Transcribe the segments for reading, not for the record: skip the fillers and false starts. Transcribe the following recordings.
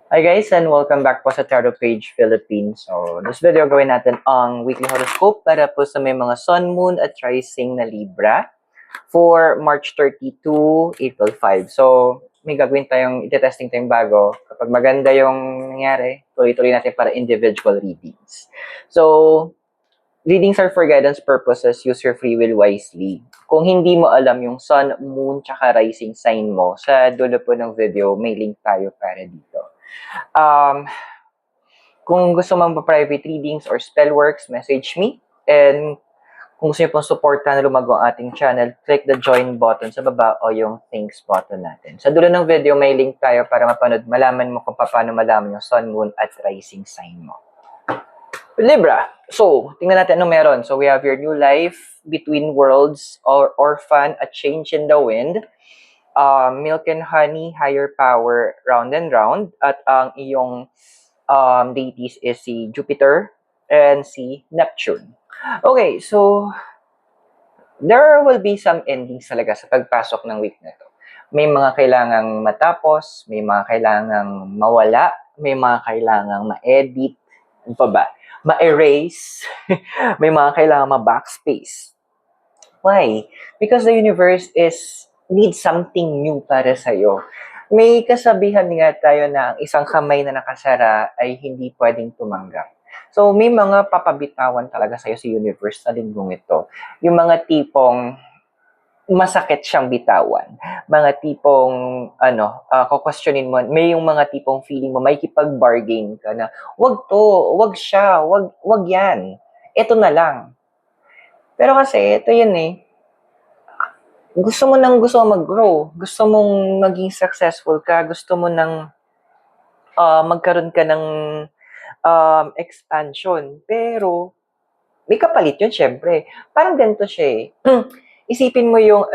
Hi guys, and welcome back po sa Tarot Page Philippines. So, this video gawin natin ang weekly horoscope para po sa may mga Sun, Moon at Rising na Libra for March 32, April 5. So, may gagawin tayong, ite-testing tayong bago. Kapag maganda yung nangyari, tuloy-tuloy natin para individual readings. So, readings are for guidance purposes. Use your free will wisely. Kung hindi mo alam yung Sun, Moon, tsaka Rising sign mo, sa dulo po ng video, may link tayo para dito. Kung gusto mong pa-private readings or spell works, message me. And kung gusto niyo pong supportan na lumago ang ating channel, click the join button sa baba o yung thanks button natin. Sa dulo ng video, may link tayo para mapanood, malaman mo kung paano malaman yung Sun, Moon at Rising sign mo. Libra. So, tingnan natin anong meron. So, we have your new life, between worlds, or orphan, a change in the wind, milk and honey, higher power, round and round. At ang iyong deities is si Jupiter and si Neptune. Okay, so there will be some endings talaga sa pagpasok ng week na to. May mga kailangang matapos, may mga kailangang mawala, may mga kailangang ma-edit, ano pa ba? Ma-erase, may mga kailangang ma-backspace. Why? Because the universe needs something new para sa'yo. May kasabihan nga tayo na ang isang kamay na nakasara ay hindi pwedeng tumanggap. So, may mga papabitawan talaga sa'yo sa universe sa linggong ito. Yung mga tipong masakit siyang bitawan. Mga tipong, kukwestiyonin mo, may yung mga tipong feeling mo, may kipag-bargain ka na, wag to, wag siya, wag yan. Ito na lang. Pero kasi, ito yun eh. Gusto mo mag-grow. Gusto mong maging successful ka. Gusto mo nang magkaroon ka ng expansion. Pero, may kapalit yun, syempre. Parang ganito siya eh. Isipin mo yung,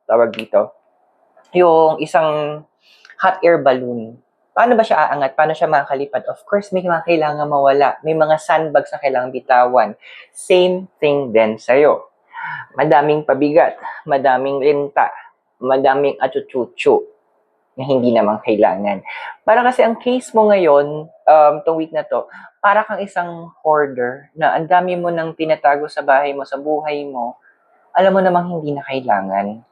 tawag dito, yung isang hot air balloon. Paano ba siya aangat? Paano siya makakalipad? Of course, may mga kailangan mawala. May mga sandbags na kailangan bitawan. Same thing din sa'yo. Madaming pabigat, madaming renta, madaming achuchuchu na hindi naman kailangan. Para kasi ang case mo ngayon, tong week na to, para kang isang hoarder na ang dami mo nang tinatago sa bahay mo, sa buhay mo, alam mo namang hindi na kailangan.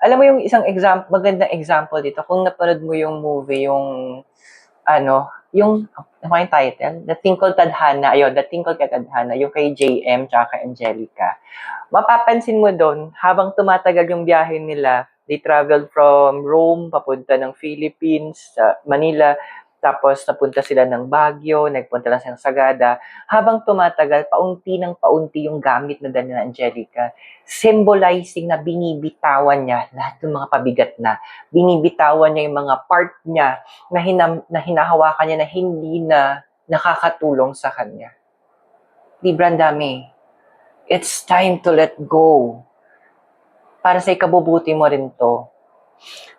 Alam mo yung isang magandang example dito, kung napanood mo yung movie, yung yung title? The Tinkle Tadhana, The Tinkle kay Tadhana, yung kay JM tsaka kay Angelica. Mapapansin mo doon, habang tumatagal yung biyahe nila, they traveled from Rome, papunta ng Philippines, sa Manila, tapos napunta sila ng Baguio, nagpunta lang silang Sagada. Habang tumatagal, paunti ng paunti yung gamit na dala ni Angelica, symbolizing na binibitawan niya lahat ng mga pabigat na. Binibitawan niya yung mga part niya na hinahawakan niya na hindi na nakakatulong sa kanya. Libra, ang dami. It's time to let go. Para sa ikabubuti mo rin to.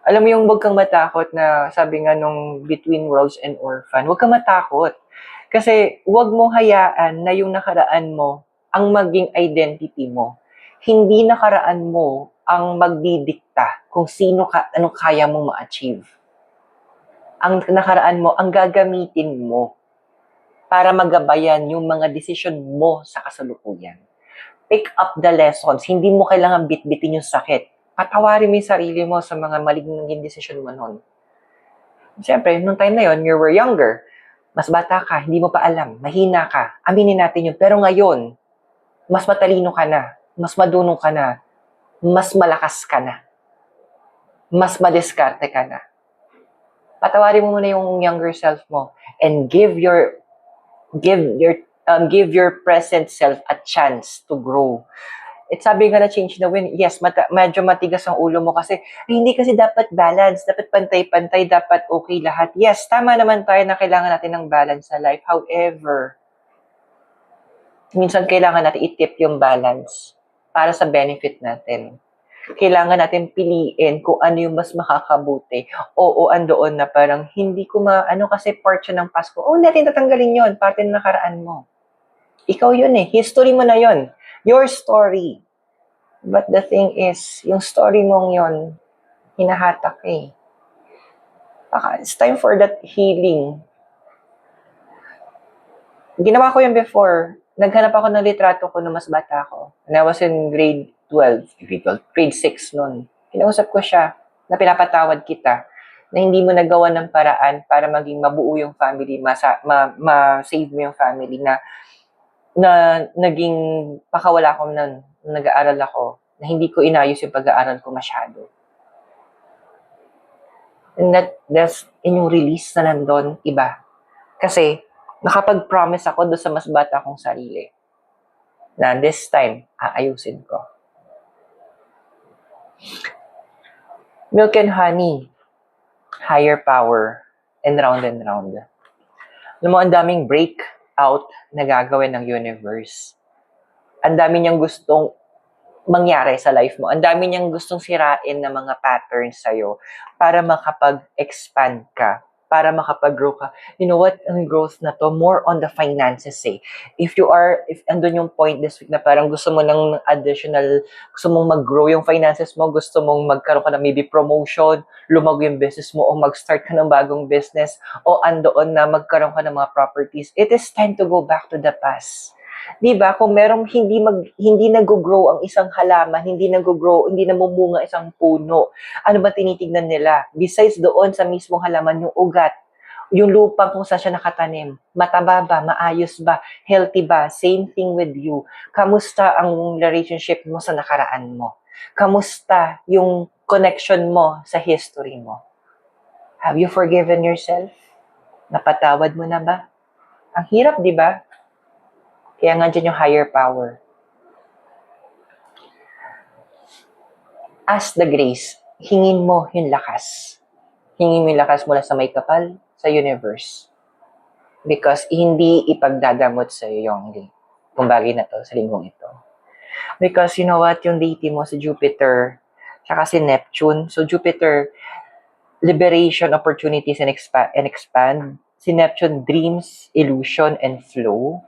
Alam mo yung huwag kang matakot na sabi nga nung Between Worlds and Orphan, huwag kang matakot. Kasi huwag mong hayaan na yung nakaraan mo ang maging identity mo. Hindi nakaraan mo ang magdidikta kung sino ka, anong kaya mong ma-achieve. Ang nakaraan mo, ang gagamitin mo para magabayan yung mga desisyon mo sa kasalukuyan. Pick up the lessons. Hindi mo kailangan bitbitin yung sakit. Patawarin mo yung sarili mo sa mga maling naging desisyon mo noon. Siyempre, nung time na yon, you were younger. Mas bata ka, hindi mo pa alam, mahina ka. Aminin natin yun. Pero ngayon, mas matalino ka na, mas madunong ka na, mas malakas ka na, mas madiskarte ka na. Patawarin mo muna yung younger self mo and give your present self a chance to grow. It's sabi nga na change the wind. Yes, medyo matigas ang ulo mo kasi hindi kasi dapat balance, dapat pantay-pantay, dapat okay lahat. Yes, tama naman tayo na kailangan natin ng balance sa life. However, minsan kailangan natin i-tip yung balance para sa benefit natin. Kailangan natin piliin kung ano yung mas makakabuti. Oo, andoon na parang hindi ko kasi part siya ng Pasko. Oo, natin tatanggalin yon, parte ng nakaraan mo. Ikaw yun eh. History mo na yon. Your story. But the thing is, yung story mong yon, hinahatak eh. It's time for that healing. Ginawa ko yun before. Naghanap ako ng litrato ko nung mas bata ako. When I was in grade 12, grade 6 noon. Kinausap ko siya na pinapatawad kita na hindi mo nagawa ng paraan para maging mabuo yung family, ma-save mo yung family na naging pakawala ko nun, nag-aaral ako, na hindi ko inayos yung pag-aaral ko masyado. And that's inyong release na nandun, iba. Kasi, nakapag-promise ako doon sa mas bata kong sarili na this time, aayusin ko. Milk and honey, higher power, and round and round. Alam mo, ang daming breakout na gagawin ng universe. Ang dami niyang gustong mangyari sa life mo. Ang dami niyang gustong sirain na mga patterns sa'yo para makapag-expand ka, para makapag-grow ka. You know what? Ang growth na to, more on the finances eh. If andun yung point this week na parang gusto mo ng additional, gusto mong mag-grow yung finances mo, gusto mong magkaroon ka ng maybe promotion, lumago yung business mo, o mag-start ka ng bagong business, o andoon na magkaroon ka ng mga properties, it is time to go back to the past. Diba? Kung merong hindi nag-grow ang isang halaman, hindi namumunga isang puno, ano ba tinitignan nila? Besides doon sa mismong halaman, yung ugat, yung lupa kung saan siya nakatanim, mataba ba, maayos ba, healthy ba, same thing with you. Kamusta ang relationship mo sa nakaraan mo? Kamusta yung connection mo sa history mo? Have you forgiven yourself? Napatawad mo na ba? Ang hirap, di ba? Kaya nga dyan yung higher power. Ask the grace. Hingin mo yung lakas. Hingin mo yung lakas mula sa may kapal, sa universe. Because hindi ipagdadamot sa iyo yung bagay na to, sa linggong ito. Because you know what, yung deity mo si Jupiter, saka si Neptune. So Jupiter, liberation, opportunities, and expand. Si Neptune, dreams, illusion, and flow.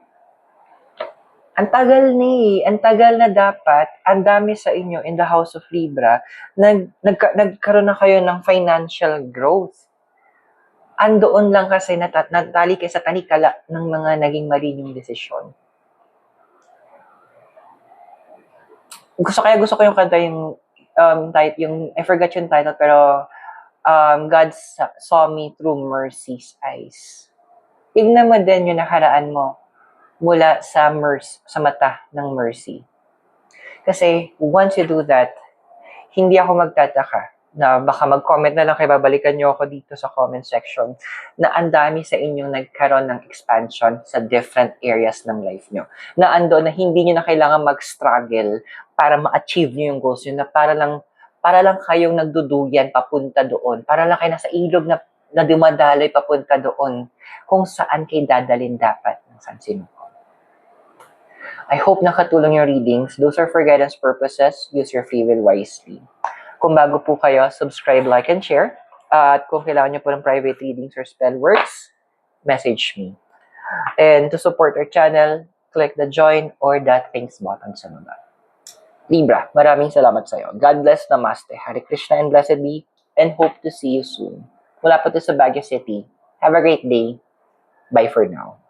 Ang tagal na dapat, ang dami sa inyo in the House of Libra, nagkaroon na kayo ng financial growth. Andoon lang kasi natali kayo sa tanikala ng mga naging mali yung desisyon. Gusto ko yung kanta yung I forgot yung title, pero God saw me through mercy's eyes. Tignan mo din yung nakaraan mo mula sa mata ng mercy. Kasi once you do that, hindi ako magtataka na baka mag-comment na lang kayo, babalikan nyo ako dito sa comment section, na ang dami sa inyong nagkaroon ng expansion sa different areas ng life nyo. Na ando na hindi nyo na kailangan mag-struggle para ma-achieve nyo yung goals nyo, na para lang kayong nagduduyan papunta doon, para lang kayo nasa ilog na dumadaloy papunta doon, kung saan kayo dadalhin dapat ng sansin. I hope nakatulong yung readings. Those are for guidance purposes. Use your free will wisely. Kung bago po kayo, subscribe, like, and share. At kung kailangan nyo po ng private readings or spell works, message me. And to support our channel, click the join or that thanks button sa baba. Libra, maraming salamat sa iyo. God bless, Namaste. Hare Krishna and blessed be. And hope to see you soon. Mula po ito sa Baguio City. Have a great day. Bye for now.